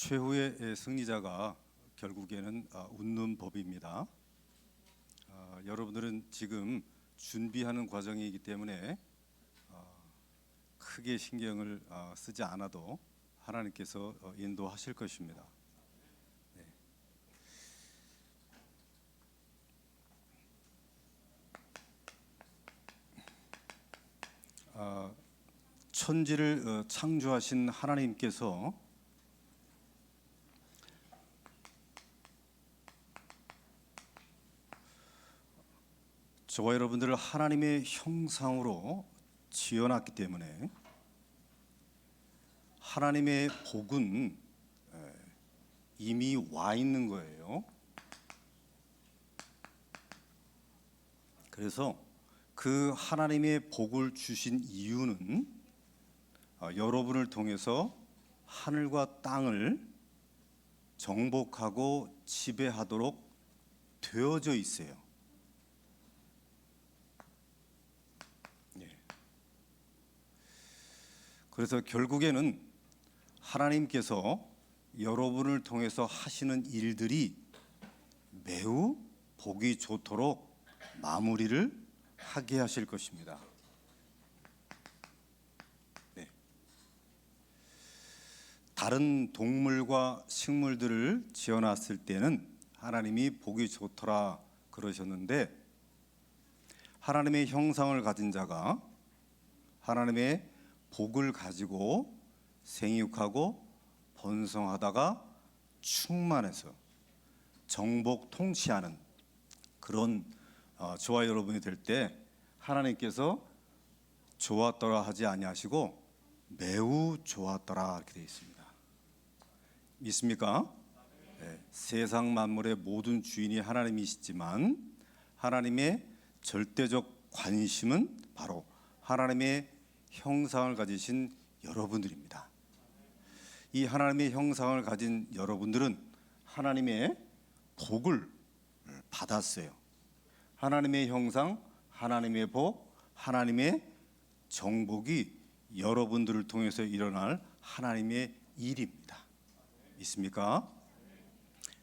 최후의 승리자가 결국에는 웃는 법입니다. 여러분들은 지금 준비하는 과정이기 때문에 크게 신경을 쓰지 않아도 하나님께서 인도하실 것입니다. 네. 천지를 창조하신 하나님께서 저와 여러분들을 하나님의 형상으로 지어놨기 때문에 하나님의 복은 이미 와 있는 거예요. 그래서 그 하나님의 복을 주신 이유는 여러분을 통해서 하늘과 땅을 정복하고 지배하도록 되어져 있어요. 그래서 결국에는 하나님께서 여러분을 통해서 하시는 일들이 매우 보기 좋도록 마무리를 하게 하실 것입니다. 네. 다른 동물과 식물들을 지어놨을 때는 하나님이 보기 좋더라 그러셨는데, 하나님의 형상을 가진 자가 하나님의 복을 가지고 생육하고 번성하다가 충만해서 정복 통치하는 그런 저와 여러분이 될 때 하나님께서 좋았더라 하지 아니하시고 매우 좋았더라 이렇게 되어 있습니다. 믿습니까? 네. 세상 만물의 모든 주인이 하나님이시지만 하나님의 절대적 관심은 바로 하나님의 형상을 가지신 여러분들입니다. 이 하나님의 형상을 가진 여러분들은 하나님의 복을 받았어요. 하나님의 형상, 하나님의 복, 하나님의 정복이 여러분들을 통해서 일어날 하나님의 일입니다. 있습니까?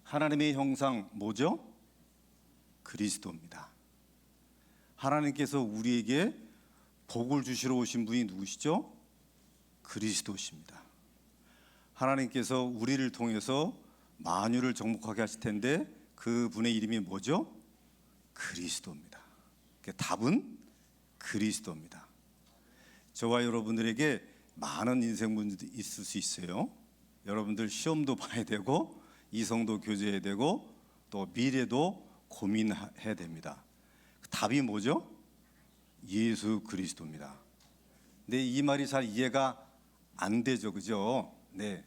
하나님의 형상 뭐죠? 그리스도입니다. 하나님께서 우리에게 복을 주시러 오신 분이 누구시죠? 그리스도십니다. 하나님께서 우리를 통해서 만유를 정복하게 하실 텐데 그 분의 이름이 뭐죠? 그리스도입니다. 답은 그리스도입니다. 저와 여러분들에게 많은 인생 문제도 있을 수 있어요. 여러분들 시험도 봐야 되고 이성도 교제해야 되고 또 미래도 고민해야 됩니다. 답이 뭐죠? 예수 그리스도입니다. 근데 이 말이 잘 이해가 안 되죠, 그죠? 네,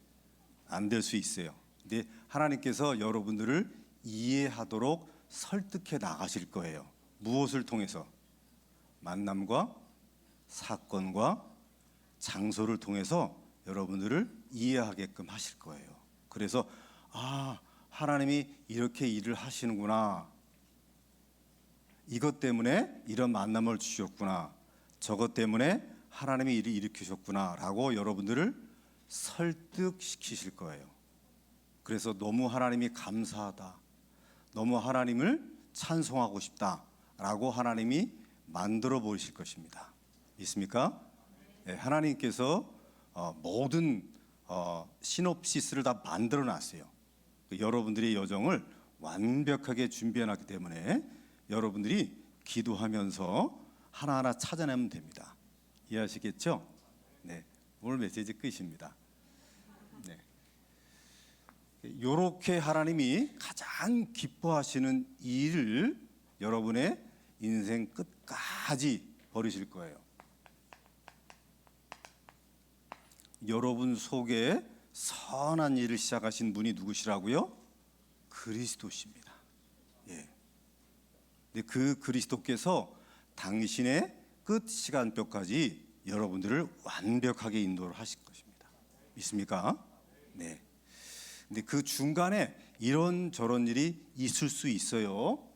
안 될 수 있어요. 근데 하나님께서 여러분들을 이해하도록 설득해 나가실 거예요. 무엇을 통해서? 만남과 사건과 장소를 통해서 여러분들을 이해하게끔 하실 거예요. 그래서 하나님이 이렇게 일을 하시는구나, 이것 때문에 이런 만남을 주셨구나, 저것 때문에 하나님이 일을 일으키셨구나 라고 여러분들을 설득시키실 거예요. 그래서 너무 하나님이 감사하다, 너무 하나님을 찬송하고 싶다 라고 하나님이 만들어 보실 것입니다. 있습니까? 네, 하나님께서 모든 시놉시스를 다 만들어 놨어요. 여러분들의 여정을 완벽하게 준비해 놨기 때문에 여러분들이 기도하면서 하나하나 찾아내면 됩니다. 이해하시겠죠? 네, 오늘 메시지 끝입니다. 네, 이렇게 하나님이 가장 기뻐하시는 일을 여러분의 인생 끝까지 벌이실 거예요. 여러분 속에 선한 일을 시작하신 분이 누구시라고요? 그리스도십니다. 예. 그 그리스도께서 당신의 끝 시간표까지 여러분들을 완벽하게 인도를 하실 것입니다. 믿습니까? 네. 근데 그 중간에 이런 저런 일이 있을 수 있어요.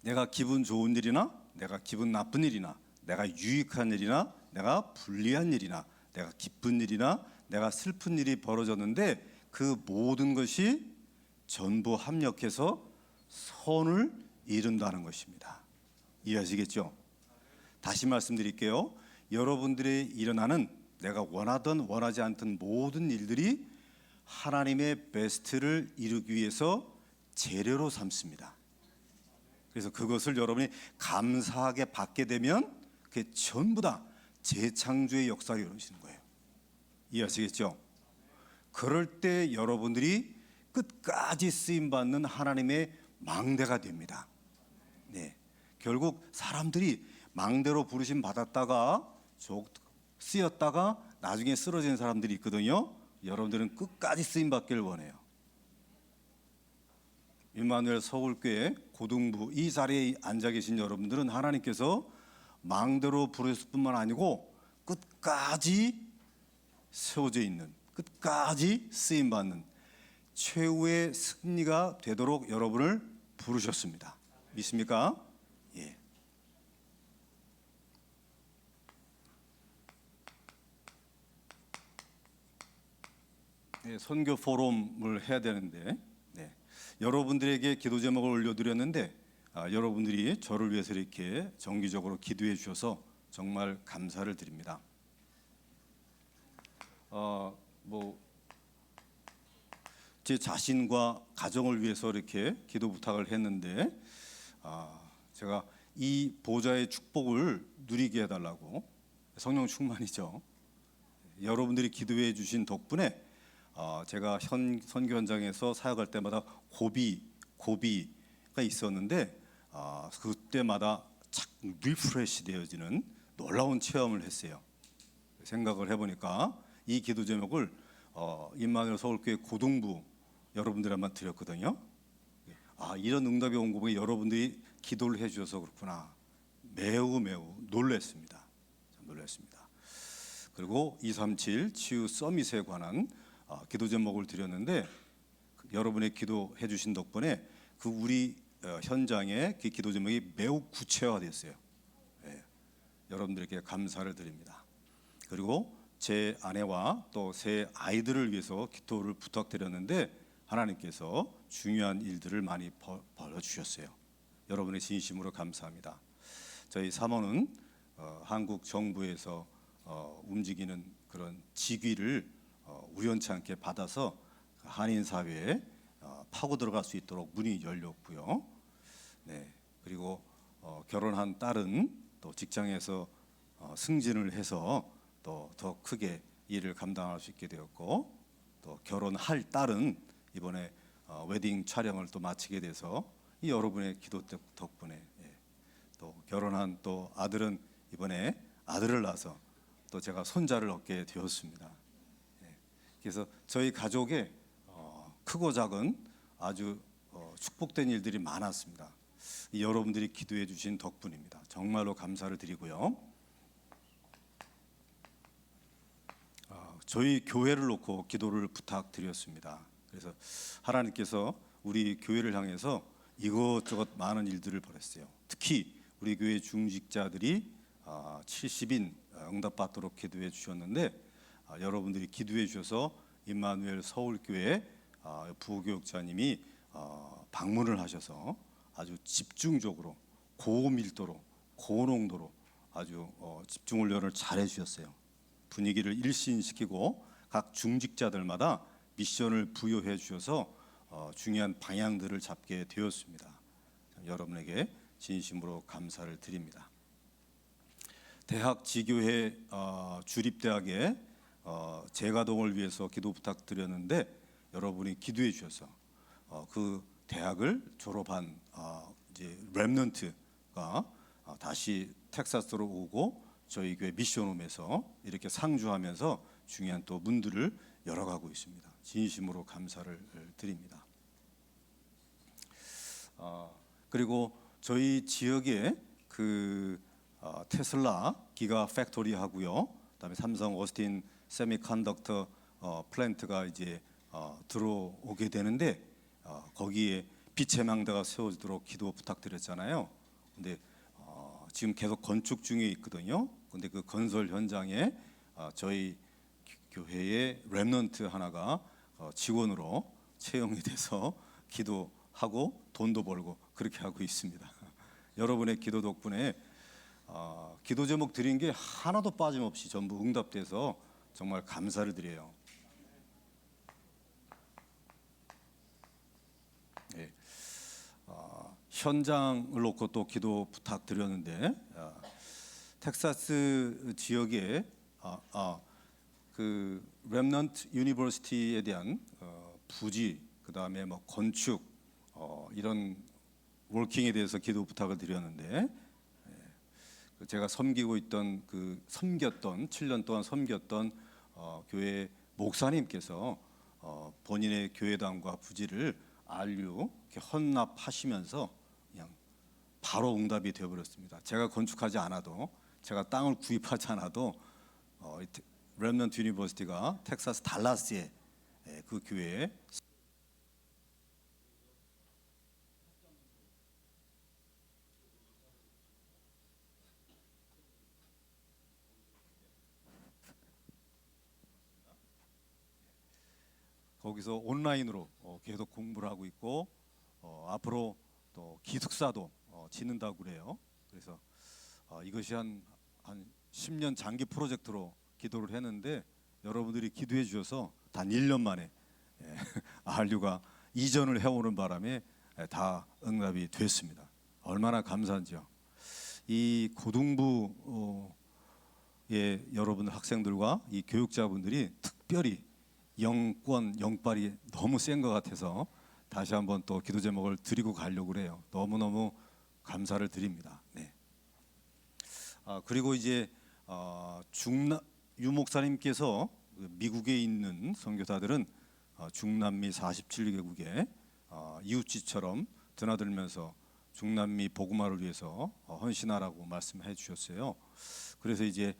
내가 기분 좋은 일이나 내가 기분 나쁜 일이나 내가 유익한 일이나 내가 불리한 일이나 내가 기쁜 일이나 내가 슬픈 일이 벌어졌는데 그 모든 것이 전부 합력해서 선을 이룬다는 것입니다. 이해하시겠죠? 다시 말씀드릴게요. 여러분들이 일어나는 내가 원하든 원하지 않든 모든 일들이 하나님의 베스트를 이루기 위해서 재료로 삼습니다. 그래서 그것을 여러분이 감사하게 받게 되면 그게 전부 다 재창조의 역사를 이루시는 거예요. 이해하시겠죠? 그럴 때 여러분들이 끝까지 쓰임받는 하나님의 망대가 됩니다. 네. 결국 사람들이 망대로 부르심 받았다가 쓰였다가 나중에 쓰러지는 사람들이 있거든요. 여러분들은 끝까지 쓰임받기를 원해요. 임마누엘 서울교회 고등부 이 자리에 앉아 계신 여러분들은 하나님께서 망대로 부르실 뿐만 아니고 끝까지 세워져 있는, 끝까지 쓰임받는 최후의 승리가 되도록 여러분을 부르셨습니다. 믿습니까? 예. 네, 선교 포럼을 해야 되는데 네. 여러분들에게 기도 제목을 올려드렸는데 여러분들이 저를 위해서 이렇게 정기적으로 기도해 주셔서 정말 감사를 드립니다. 제 자신과 가정을 위해서 이렇게 기도 부탁을 했는데 제가 이 보좌의 축복을 누리게 해달라고 성령 충만이죠. 여러분들이 기도해 주신 덕분에 제가 선교 현장에서 사역할 때마다 고비가 있었는데 그때마다 착 리프레시 되어지는 놀라운 체험을 했어요. 생각을 해보니까 이 기도 제목을 임마누엘 서울교회 고등부 여러분들한테 드렸거든요. 이런 응답이 온 거 보니 여러분들이 기도를 해주셔서 그렇구나. 매우 놀랐습니다. 참 놀랐습니다. 그리고 237 치유 서밋에 관한 기도 제목을 드렸는데 여러분의 기도해 주신 덕분에 그 우리 현장의 그 기도 제목이 매우 구체화됐어요. 네. 여러분들에게 감사를 드립니다. 그리고 제 아내와 또 세 아이들을 위해서 기도를 부탁드렸는데 하나님께서 중요한 일들을 많이 벌어주셨어요. 여러분의 진심으로 감사합니다. 저희 사모는 한국 정부에서 움직이는 그런 직위를 우연치 않게 받아서 한인 사회에 파고 들어갈 수 있도록 문이 열렸고요. 네, 그리고 결혼한 딸은 또 직장에서 승진을 해서 또 더 크게 일을 감당할 수 있게 되었고, 또 결혼할 딸은 이번에 웨딩 촬영을 또 마치게 돼서 이 여러분의 기도 덕분에 또 결혼한 또 아들은 이번에 아들을 낳아서 또 제가 손자를 얻게 되었습니다. 그래서 저희 가족에 크고 작은 아주 축복된 일들이 많았습니다. 여러분들이 기도해 주신 덕분입니다. 정말로 감사를 드리고요. 저희 교회를 놓고 기도를 부탁드렸습니다. 그래서 하나님께서 우리 교회를 향해서 이것저것 많은 일들을 벌였어요. 특히 우리 교회 중직자들이 70인 응답받도록 기도해 주셨는데 여러분들이 기도해 주셔서 임마누엘 서울교회 부교육자님이 방문을 하셔서 아주 집중적으로 고밀도로 고농도로 아주 집중 훈련을 잘 해주셨어요. 분위기를 일신시키고 각 중직자들마다 미션을 부여해 주셔서 중요한 방향들을 잡게 되었습니다. 여러분에게 진심으로 감사를 드립니다. 대학 지교회 주립대학에 재가동을 위해서 기도 부탁드렸는데 여러분이 기도해 주셔서 그 대학을 졸업한 이제 렘넌트가 다시 텍사스로 오고 저희 교회 미션홈에서 이렇게 상주하면서 중요한 또 문들을 열어가고 있습니다. 진심으로 감사를 드립니다. 그리고 저희 지역에 그 테슬라 기가 팩토리 하고요. 그다음에 삼성 오스틴 세미컨덕터 플랜트가 이제 들어오게 되는데 거기에 빛의 망대가 세워지도록 기도 부탁드렸잖아요. 근데 지금 계속 건축 중에 있거든요. 근데 그 건설 현장에 저희 교회의 렘넌트 하나가 직원으로 채용이 돼서 기도하고 돈도 벌고 그렇게 하고 있습니다. 여러분의 기도 덕분에 기도 제목 드린 게 하나도 빠짐없이 전부 응답돼서 정말 감사를 드려요. 네. 현장을 놓고 또 기도 부탁드렸는데 텍사스 지역에 그 렘넌트 유니버시티에 대한 부지, 그 다음에 뭐 건축 이런 워킹에 대해서 기도 부탁을 드렸는데 제가 섬기고 있던 섬겼던 7년 동안 섬겼던 교회 목사님께서 본인의 교회당과 부지를 RU 이렇게 헌납하시면서 그냥 바로 응답이 되어버렸습니다. 제가 건축하지 않아도, 제가 땅을 구입하지 않아도 렘넌트 유니버시티가 텍사스 달라스에 그 교회에 거기서 온라인으로 계속 공부를 하고 있고 앞으로 또 기숙사도 짓는다고 그래요. 그래서 이것이 한 10년 장기 프로젝트로 기도를 했는데 여러분들이 기도해 주셔서 단 1년 만에 RU가 이전을 해오는 바람에 다 응답이 됐습니다. 얼마나 감사한지요. 이 고등부의 여러분들 학생들과 이 교육자분들이 특별히 영빨이 너무 센 것 같아서 다시 한번 또 기도 제목을 드리고 가려고 그래요. 너무너무 감사를 드립니다. 네. 그리고 이제 유 목사님께서 미국에 있는 선교사들은 중남미 47개국에 이웃집처럼 드나들면서 중남미 복음화를 위해서 헌신하라고 말씀해 주셨어요. 그래서 이제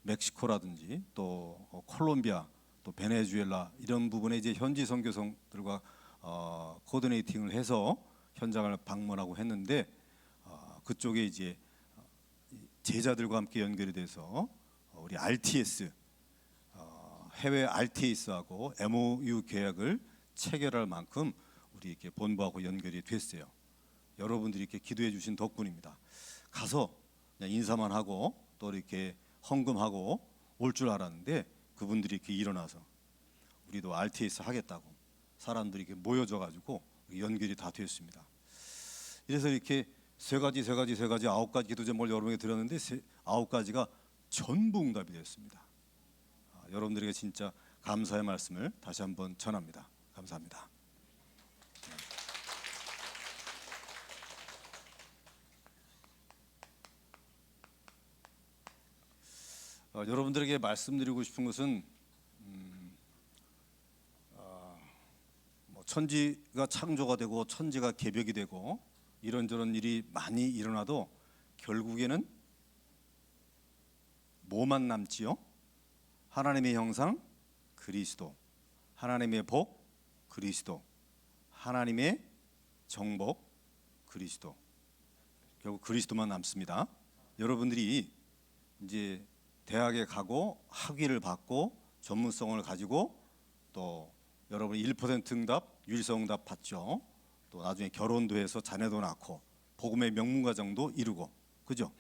멕시코라든지 또 콜롬비아, 또 베네수엘라 이런 부분에 이제 현지 선교사들과 코디네이팅을 해서 현장을 방문하고 했는데 그쪽에 이제 제자들과 함께 연결이 돼서 우리 RTS 해외 RTS하고 MOU 계약을 체결할 만큼 우리 이렇게 본부하고 연결이 됐어요. 여러분들이 이렇게 기도해 주신 덕분입니다. 가서 그냥 인사만 하고 또 이렇게 헌금하고 올 줄 알았는데 그분들이 이렇게 일어나서 우리도 RTS 하겠다고 사람들이 이렇게 모여져 가지고 연결이 다 됐습니다. 이래서 이렇게 세 가지 9가지 기도 제목을 여러분에게 드렸는데 9가지가 전부 응답이 됐습니다. 여러분들에게 진짜 감사의 말씀을 다시 한번 전합니다. 감사합니다. 여러분들에게 말씀드리고 싶은 것은 뭐 천지가 창조가 되고 천지가 개벽이 되고 이런저런 일이 많이 일어나도 결국에는 뭐만 남지요? 하나님의 형상 그리스도, 하나님의 복 그리스도, 하나님의 정복 그리스도. 결국 그리스도만 남습니다. 여러분들이 이제 대학에 가고 학위를 받고 전문성을 가지고 또 여러분 1% 응답, 유일성 응답 받죠. 또 나중에 결혼도 해서 자녀도 낳고 복음의 명문가정도 이루고, 그죠?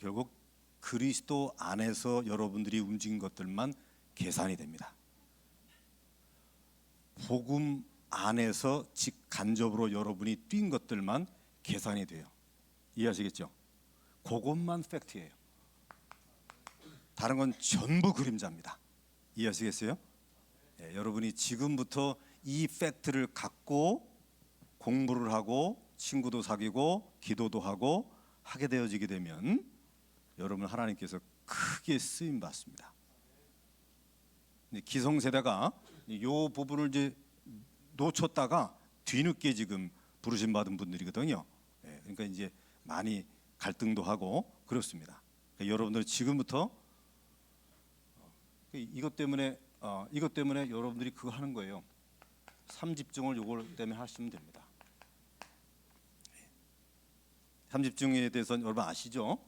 결국 그리스도 안에서 여러분들이 움직인 것들만 계산이 됩니다. 복음 안에서 직간접으로 여러분이 뛴 것들만 계산이 돼요. 이해하시겠죠? 그것만 팩트예요. 다른 건 전부 그림자입니다. 이해하시겠어요? 네, 여러분이 지금부터 이 팩트를 갖고 공부를 하고 친구도 사귀고 기도도 하고 하게 되어지게 되면 여러분 하나님께서 크게 쓰임 받습니다. 기성세대가 이 부분을 이제 놓쳤다가 뒤늦게 지금 부르심 받은 분들이거든요. 네, 그러니까 이제 많이 갈등도 하고 그렇습니다. 그러니까 여러분들 지금부터 이것 때문에 여러분들이 그거 하는 거예요. 3집중을 요걸 때문에 하시면 됩니다. 삼집중에 대해서는 여러분 아시죠?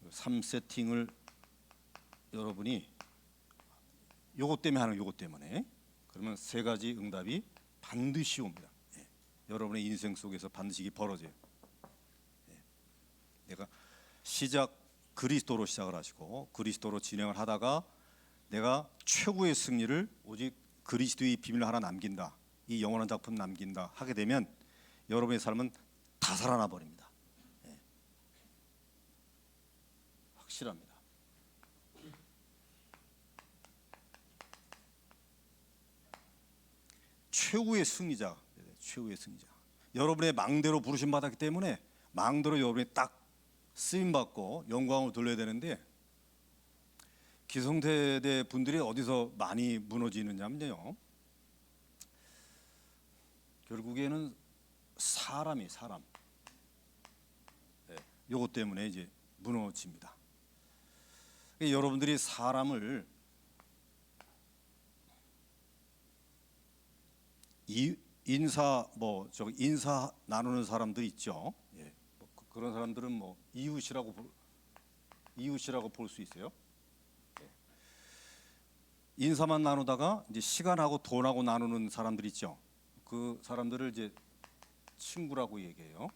3세팅을 여러분이 요것 때문에 하는 요것 때문에 그러면 세 가지 응답이 반드시 옵니다. 여러분의 인생 속에서 반드시 벌어져요. 내가 그리스도로 시작을 하시고 그리스도로 진행을 하다가 내가 최고의 승리를 오직 그리스도의 비밀을 하나 남긴다, 이 영원한 작품 남긴다 하게 되면 여러분의 삶은 다 살아나 버립니다. 확실합니다. 최후의 승리자, 최후의 승리자. 여러분의 망대로 부르심 받았기 때문에 망대로 여러분이 딱 쓰임 받고 영광을 돌려야 되는데 기성세대 분들이 어디서 많이 무너지느냐면요, 결국에는 사람. 요것 때문에 이제 무너집니다. 여러분들이 사람을 인사 나누는 사람들 있죠. 그런 사람들은 이웃이라고 볼 수 있어요. 인사만 나누다가 이제 시간하고 돈하고 나누는 사람들 있죠. 그 사람들을 이제 친구라고 얘기해요.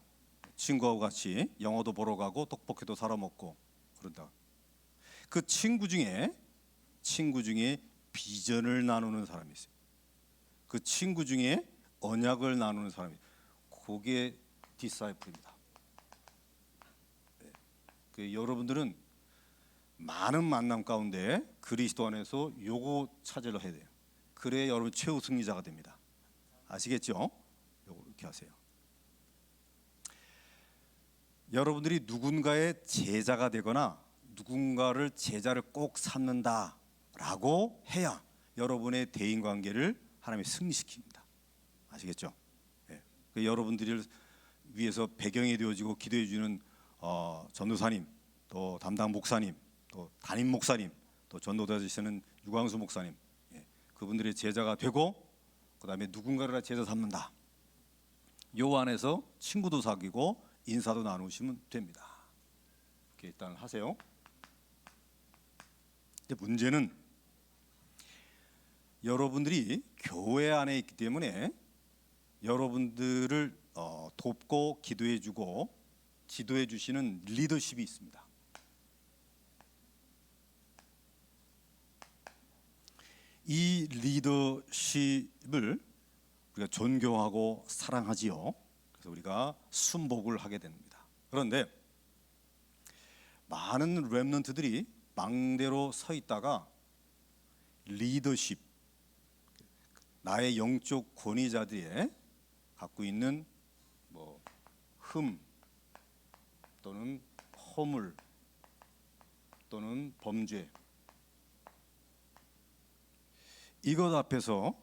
친구하고 같이 영화도 보러 가고 떡볶이도 사러 먹고 그런다. 그 친구 중에 비전을 나누는 사람이 있어요. 그 친구 중에 언약을 나누는 사람이, 그게 디사이플입니다. 여러분들은 많은 만남 가운데 그리스도 안에서 요거 찾으려 해야 돼요. 그래야 여러분 최후 승리자가 됩니다. 아시겠죠? 요거 이렇게 하세요. 여러분들이 누군가의 제자가 되거나 누군가를 제자를 꼭 삼는다라고 해야 여러분의 대인관계를 하나님이 승리시킵니다. 아시겠죠? 여러분들을 위해서 배경이 되어지고 기도해 주는 전도사님, 또 담당 목사님, 또 담임 목사님, 또 전도자 되시는 유광수 목사님, 그분들의 제자가 되고 그다음에 누군가를 제자 삼는다. 요 안에서 친구도 사귀고 인사도 나누시면 됩니다. 이렇게 일단 하세요. 근데 문제는 여러분들이 교회 안에 있기 때문에 여러분들을 돕고 기도해주고 지도해 주시는 리더십이 있습니다. 이 리더십을 우리가 존경하고 사랑하지요. 그래서 우리가 순복을 하게 됩니다. 그런데 많은 렘넌트들이 망대로 서 있다가 리더십, 나의 영적 권위자들이 갖고 있는 흠 또는 허물 또는 범죄, 이것 앞에서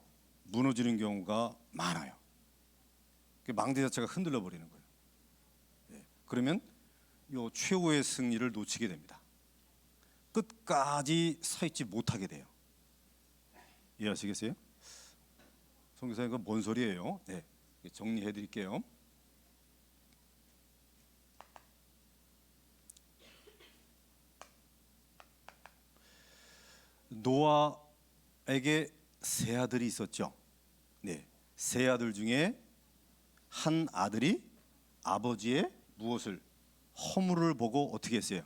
무너지는 경우가 많아요. 망대 자체가 흔들려 버리는 거예요. 그러면 요 최후의 승리를 놓치게 됩니다. 끝까지 서 있지 못하게 돼요. 이해하시겠어요? 선교사님, 이거 뭔 소리예요? 정리해 드릴게요. 노아에게 세 아들이 있었죠. 세 아들 중에 한 아들이 아버지의 무엇을 허물을 보고 어떻게 했어요?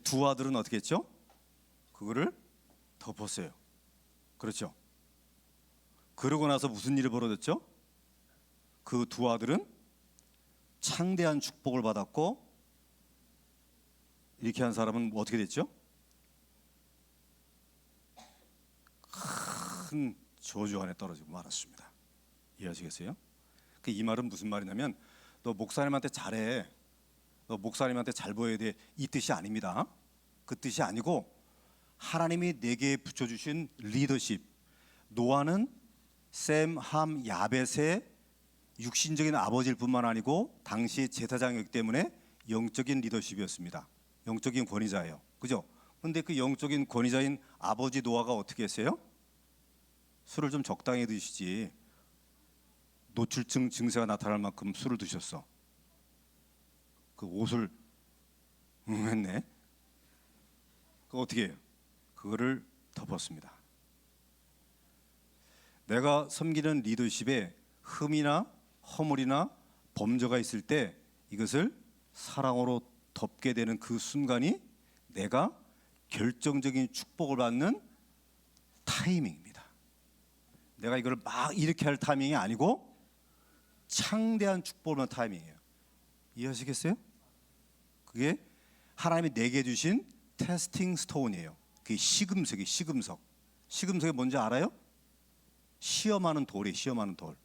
두 아들은 어떻게 했죠? 그거를 덮었어요. 그렇죠? 그러고 나서 무슨 일이 벌어졌죠? 그 두 아들은 창대한 축복을 받았고, 이렇게 한 사람은 어떻게 됐죠? 큰 저주 안에 떨어지고 말았습니다. 이해하시겠어요? 이 말은 무슨 말이냐면, 너 목사님한테 잘해, 너 목사님한테 잘 보여야 돼, 이 뜻이 아닙니다. 그 뜻이 아니고 하나님이 내게 붙여주신 리더십, 노아는 셈, 함, 야벳의 육신적인 아버지일 뿐만 아니고 당시 제사장이었기 때문에 영적인 리더십이었습니다. 영적인 권위자예요. 그죠? 근데 그 영적인 권위자인 아버지 노아가 어떻게 했어요? 술을 좀 적당히 드시지, 노출증 증세가 나타날 만큼 술을 드셨어. 그 옷을 했네. 그 어떻게 해요? 그거를 덮었습니다. 내가 섬기는 리더십에 흠이나 허물이나 범죄가 있을 때 이것을 사랑으로 덮게 되는 그 순간이 내가 결정적인 축복을 받는 타이밍입니다. 내가 이걸 막 이렇게 할 타이밍이 아니고 창대한 축복을 받는 타이밍이에요. 이해하시겠어요? 그게 하나님이 내게 주신 테스팅 스톤이에요. 그게 시금석이 시금석. 시금석이 뭔지 알아요? 시험하는 돌이에요. 시험하는 돌.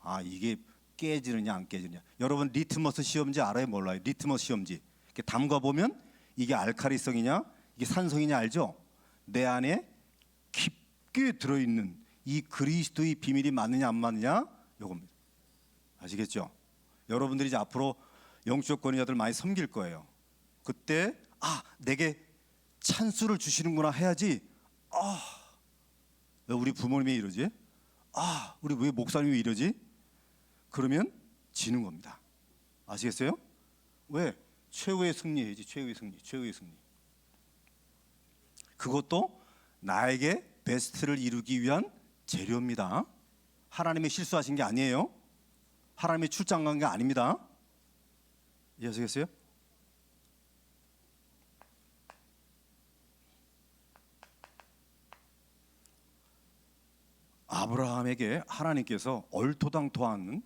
아, 이게 깨지느냐 안 깨지느냐. 여러분 리트머스 시험지 알아요? 몰라요? 리트머스 시험지. 이렇게 담가 보면 이게 알칼리성이냐 이게 산성이냐 알죠? 내 안에 깊게 들어있는 이 그리스도의 비밀이 맞느냐 안 맞느냐 요겁니다. 아시겠죠? 여러분들이 이제 앞으로 영적 권위자들 많이 섬길 거예요. 그때 내게 찬스를 주시는구나 해야지. 왜 우리 부모님이 이러지? 우리 왜 목사님이 이러지? 그러면 지는 겁니다. 아시겠어요? 왜? 최후의 승리해야지. 최후의 승리, 최후의 승리. 그것도 나에게 베스트를 이루기 위한 재료입니다. 하나님이 실수하신 게 아니에요. 하나님이 출장 간 게 아닙니다. 이해하시겠어요? 아브라함에게 하나님께서 얼토당토하는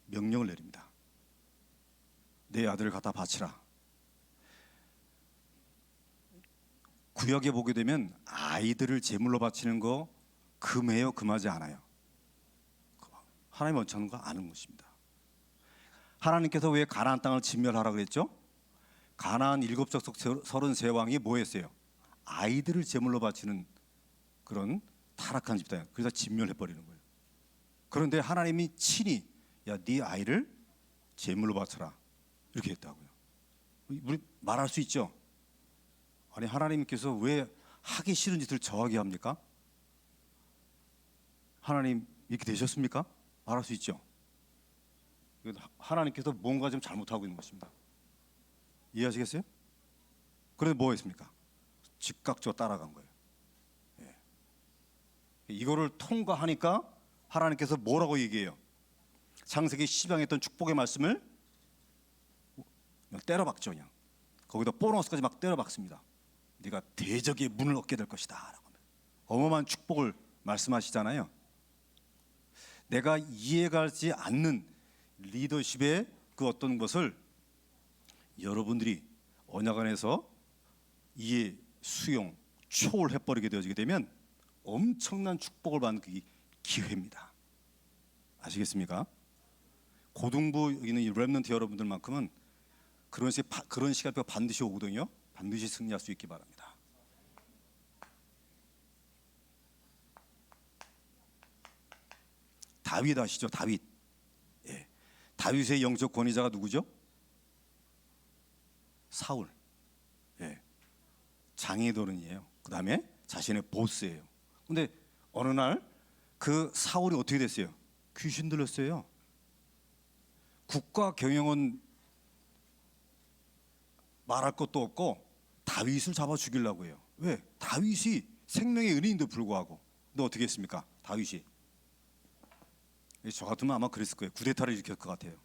명령을 내립니다. 내 아들을 갖다 바치라. 구약에 보게 되면 아이들을 제물로 바치는 거 금해요, 금하지 않아요? 하나님 원치 않는 거 아는 것입니다. 하나님께서 왜 가나안 땅을 진멸하라 그랬죠? 가나안 7족속 33왕이 뭐 했어요? 아이들을 제물로 바치는 그런 타락한 집단이에요. 그래서 진멸해 버리는 거예요. 그런데 하나님이 친히 네 아이를 제물로 바쳐라 이렇게 했다고요. 우리 말할 수 있죠? 아니 하나님께서 왜 하기 싫은 짓을 저하게 합니까? 하나님 이렇게 되셨습니까? 말할 수 있죠? 하나님께서 뭔가 좀 잘못하고 있는 것입니다. 이해하시겠어요? 그런데 뭐 했습니까? 즉각적으로 따라간 거예요. 이거를 통과하니까 하나님께서 뭐라고 얘기해요? 창세기 10장에 했던 축복의 말씀을 그냥 때려박죠. 그냥 거기다 보너스까지 막 때려박습니다. 네가 대적의 문을 얻게 될 것이다 라고 하면 어마어마한 축복을 말씀하시잖아요. 내가 이해가지 않는 리더십의 그 어떤 것을 여러분들이 언약 안에서 이해, 수용, 초월해버리게 되어지게 되면 엄청난 축복을 받는 그 기회입니다. 아시겠습니까? 고등부 있는 이 렘넌트 여러분들만큼은 그런 시간표가 반드시 오거든요. 반드시 승리할 수 있기 바랍니다. 다윗 아시죠? 다윗. 다윗의 영적 권위자가 누구죠? 사울. 장애도른이에요. 그 다음에 자신의 보스예요. 근데 어느 날 그 사울이 어떻게 됐어요? 귀신 들렸어요. 국가 경영은 말할 것도 없고 다윗을 잡아 죽이려고 해요. 왜? 다윗이 생명의 은인인데 불구하고. 근데 어떻게 했습니까? 다윗이 저 같으면 아마 그랬을 거예요. 쿠데타를 일으켰을 것 같아요.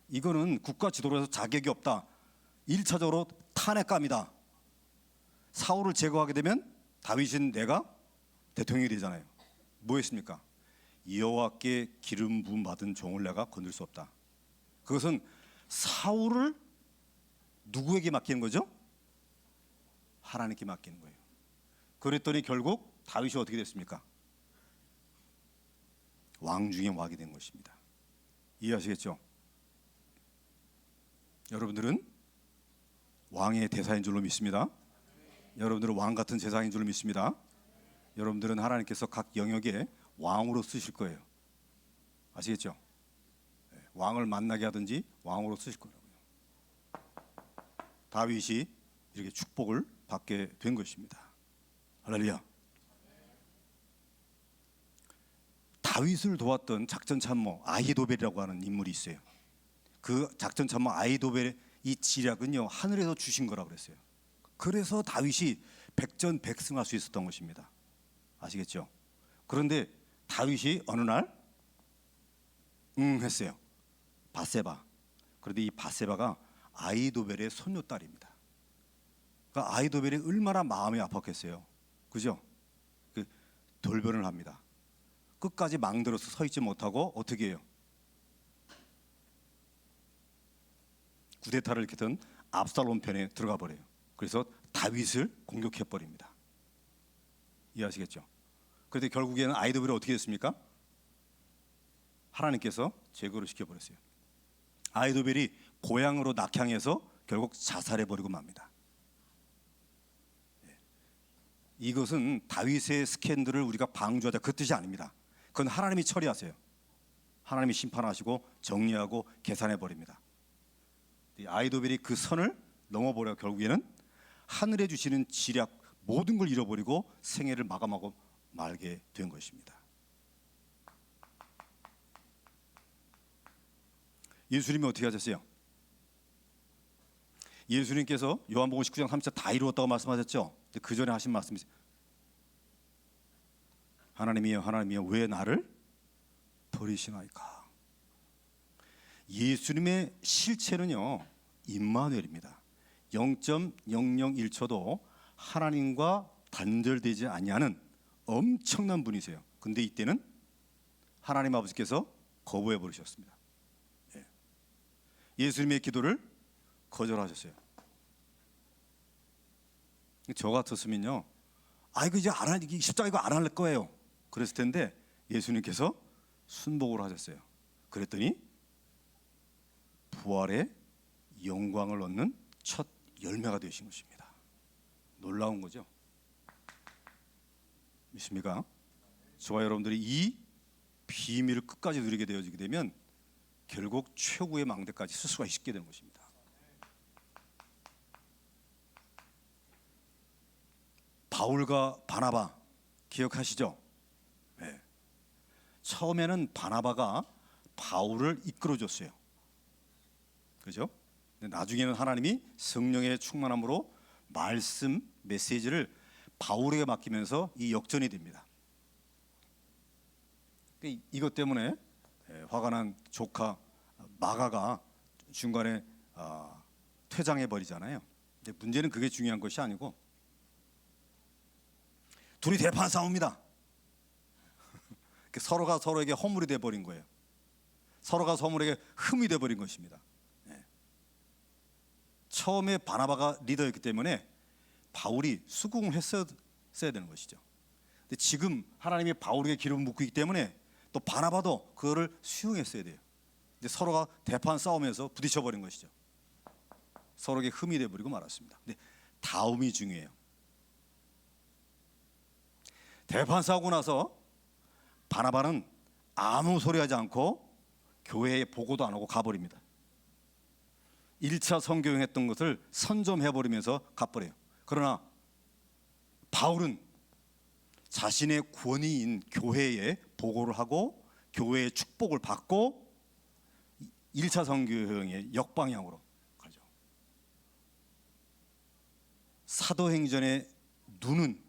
이거는 국가 지도로서 자격이 없다. 1차적으로 탄핵감이다. 사울을 제거하게 되면 다윗은 내가 대통령이 되잖아요. 뭐 했습니까? 여호와께 기름 부음 받은 종을 내가 건들 수 없다. 그것은 사울을 누구에게 맡기는 거죠? 하나님께 맡기는 거예요. 그랬더니 결국 다윗이 어떻게 됐습니까? 왕 중에 왕이 된 것입니다. 이해하시겠죠? 여러분들은 왕의 대사인 줄로 믿습니다. 여러분들은 왕 같은 제사인 줄로 믿습니다. 여러분들은 하나님께서 각 영역에 왕으로 쓰실 거예요. 아시겠죠? 왕을 만나게 하든지 왕으로 쓰실 거라고요. 다윗이 이렇게 축복을 받게 된 것입니다. 할렐루야. 다윗을 도왔던 작전 참모 아히도벨이라고 하는 인물이 있어요. 그 작전 참모 아히도벨의 이 지략은요, 하늘에서 주신 거라고 그랬어요. 그래서 다윗이 백전백승할 수 있었던 것입니다. 아시겠죠? 그런데 다윗이 어느 날 했어요. 밧세바. 그런데 이 밧세바가 아히도벨의 손녀딸입니다. 그러니까 아히도벨이 얼마나 마음이 아팠겠어요. 그죠? 그 돌변을 합니다. 끝까지 망들어서 서 있지 못하고 어떻게 해요? 구데타를 일으켰던 압살롬 편에 들어가 버려요. 그래서 다윗을 공격해 버립니다. 이해하시겠죠? 그런데 결국에는 아히도벨이 어떻게 됐습니까? 하나님께서 제거를 시켜버렸어요. 아히도벨이 고향으로 낙향해서 결국 자살해 버리고 맙니다. 이것은 다윗의 스캔들을 우리가 방조하자 그 뜻이 아닙니다. 그건 하나님이 처리하세요. 하나님이 심판하시고 정리하고 계산해 버립니다. 아히도벨이 그 선을 넘어버려 결국에는 하늘에 주시는 지략 모든 걸 잃어버리고 생애를 마감하고 말게 된 것입니다. 예수님이 어떻게 하셨어요? 예수님께서 요한복음 19장 30절 다 이루었다고 말씀하셨죠? 그 전에 하신 말씀이 하나님이여 하나님이여 왜 나를 버리시나이까. 예수님의 실체는요 임마누엘입니다. 0.001초도 하나님과 단절되지 아니하는 엄청난 분이세요. 근데 이때는 하나님 아버지께서 거부해 버리셨습니다. 예수님의 기도를 거절하셨어요. 저 같았으면요, 이거 이제 안 할, 십자가 이거 안 할 거예요. 그랬을 텐데 예수님께서 순복을 하셨어요. 그랬더니 부활의 영광을 얻는 첫 열매가 되신 것입니다. 놀라운 거죠. 믿습니까? 저와 여러분들이 이 비밀을 끝까지 누리게 되어지게 되면 결국 최고의 망대까지 쓸 수가 있게 되는 것입니다. 바울과 바나바 기억하시죠? 네. 처음에는 바나바가 바울을 이끌어줬어요. 그죠? 근데 나중에는 하나님이 성령의 충만함으로 말씀 메시지를 바울에게 맡기면서 이 역전이 됩니다. 이것 때문에 화가 난 조카 마가가 중간에 퇴장해 버리잖아요. 근데 문제는 그게 중요한 것이 아니고 둘이 대판 싸웁니다. 서로가 서로에게 허물이 돼 버린 거예요. 서로가 서로에게 흠이 돼 버린 것입니다. 처음에 바나바가 리더였기 때문에 바울이 수긍을 했어야 되는 것이죠. 근데 지금 하나님이 바울에게 기름을 붓고 있기 때문에 또 바나바도 그거를 수용했어야 돼요. 근데 서로가 대판 싸우면서 부딪혀 버린 것이죠. 서로에게 흠이 돼 버리고 말았습니다. 근데 다음이 중요해요. 대판 싸우고 나서 바나바는 아무 소리 하지 않고 교회에 보고도 안 하고 가버립니다. 1차 선교행했던 것을 선점해버리면서 가버려요. 그러나 바울은 자신의 권위인 교회에 보고를 하고 교회의 축복을 받고 1차 선교행의 역방향으로 가죠. 사도행전의 눈은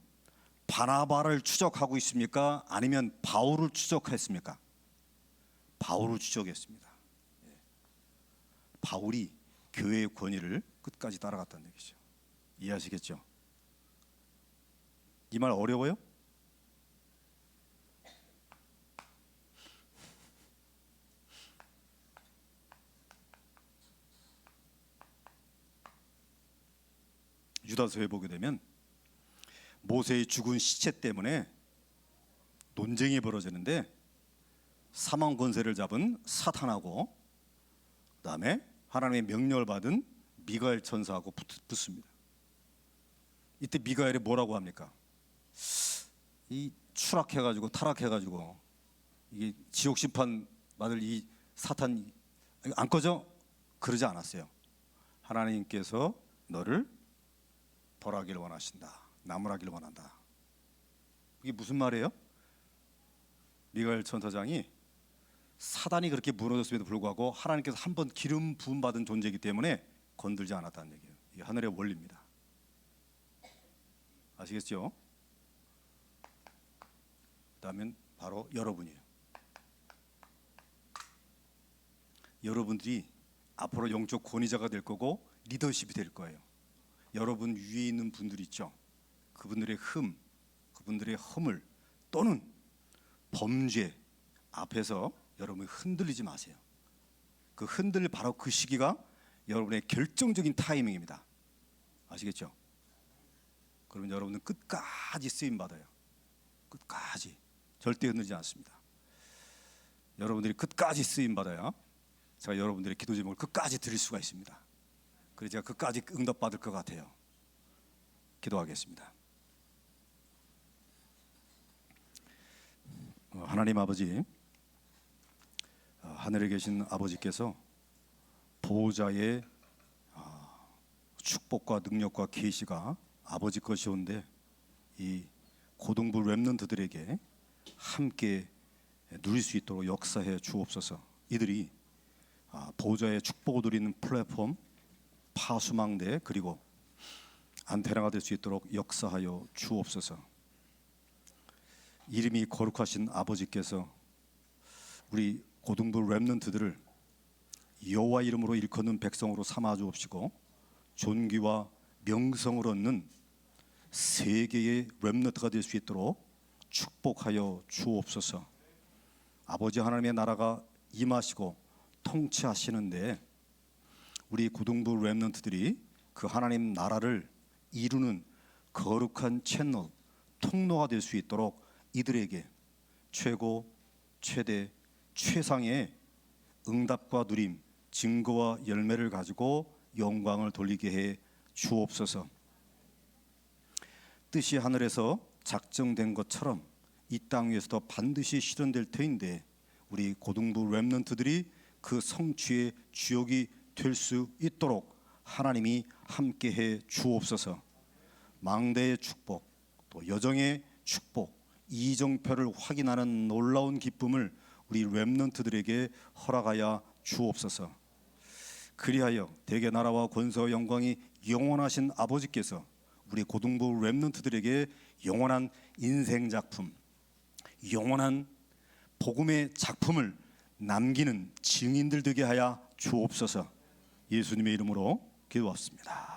바나바를 추적하고 있습니까? 아니면 바울을 추적했습니까? 바울을 추적했습니다. 바울이 교회의 권위를 끝까지 따라갔다는 얘기죠. 이해하시겠죠? 이 말 어려워요? 유다서에 보게 되면 모세의 죽은 시체 때문에 논쟁이 벌어지는데 사망 권세를 잡은 사탄하고 그다음에 하나님의 명령을 받은 미가엘 천사하고 붙습니다. 이때 미가엘이 뭐라고 합니까? 이 추락해가지고 타락해가지고 이게 지옥 심판 받을 이 사탄 안 꺼져? 그러지 않았어요. 하나님께서 너를 벌하기를 원하신다. 나무라기를 원한다. 이게 무슨 말이에요? 미가엘 천사장이 사단이 그렇게 무너졌음에도 불구하고 하나님께서 한 번 기름 부음 받은 존재이기 때문에 건들지 않았다는 얘기예요. 이게 하늘의 원리입니다. 아시겠죠? 그다음엔 바로 여러분이에요. 여러분들이 앞으로 영적 권위자가 될 거고 리더십이 될 거예요. 여러분 위에 있는 분들 있죠. 그분들의 그분들의 허물 또는 범죄 앞에서 여러분이 흔들리지 마세요. 그 흔들릴 바로 그 시기가 여러분의 결정적인 타이밍입니다. 아시겠죠? 그러면 여러분은 끝까지 쓰임 받아요. 끝까지 절대 흔들리지 않습니다. 여러분들이 끝까지 쓰임 받아야 제가 여러분들의 기도 제목을 끝까지 드릴 수가 있습니다. 그래서 제가 끝까지 응답 받을 것 같아요. 기도하겠습니다. 하나님 아버지, 하늘에 계신 아버지께서 보호자의 축복과 능력과 계시가 아버지 것이온데 이 고등부 렘넌트들에게 함께 누릴 수 있도록 역사해 주옵소서. 이들이 보호자의 축복을 누리는 플랫폼, 파수망대 그리고 안테나가 될 수 있도록 역사하여 주옵소서. 이름이 거룩하신 아버지께서 우리 고등부 렘넌트들을 여호와 이름으로 일컫는 백성으로 삼아 주옵시고 존귀와 명성을 얻는 세계의 렘넌트가 될 수 있도록 축복하여 주옵소서. 아버지 하나님의 나라가 임하시고 통치하시는데 우리 고등부 렘넌트들이 그 하나님 나라를 이루는 거룩한 채널, 통로가 될 수 있도록 이들에게 최고, 최대, 최상의 응답과 누림, 증거와 열매를 가지고 영광을 돌리게 해 주옵소서. 뜻이 하늘에서 작정된 것처럼 이 땅 위에서도 반드시 실현될 터인데 우리 고등부 렘넌트들이 그 성취의 주역이 될 수 있도록 하나님이 함께해 주옵소서. 망대의 축복, 또 여정의 축복, 이정표를 확인하는 놀라운 기쁨을 우리 렘넌트들에게 허락하여 주옵소서. 그리하여 대개 나라와 권세와 영광이 영원하신 아버지께서 우리 고등부 렘넌트들에게 영원한 인생 작품, 영원한 복음의 작품을 남기는 증인들 되게 하여 주옵소서. 예수님의 이름으로 기도합니다.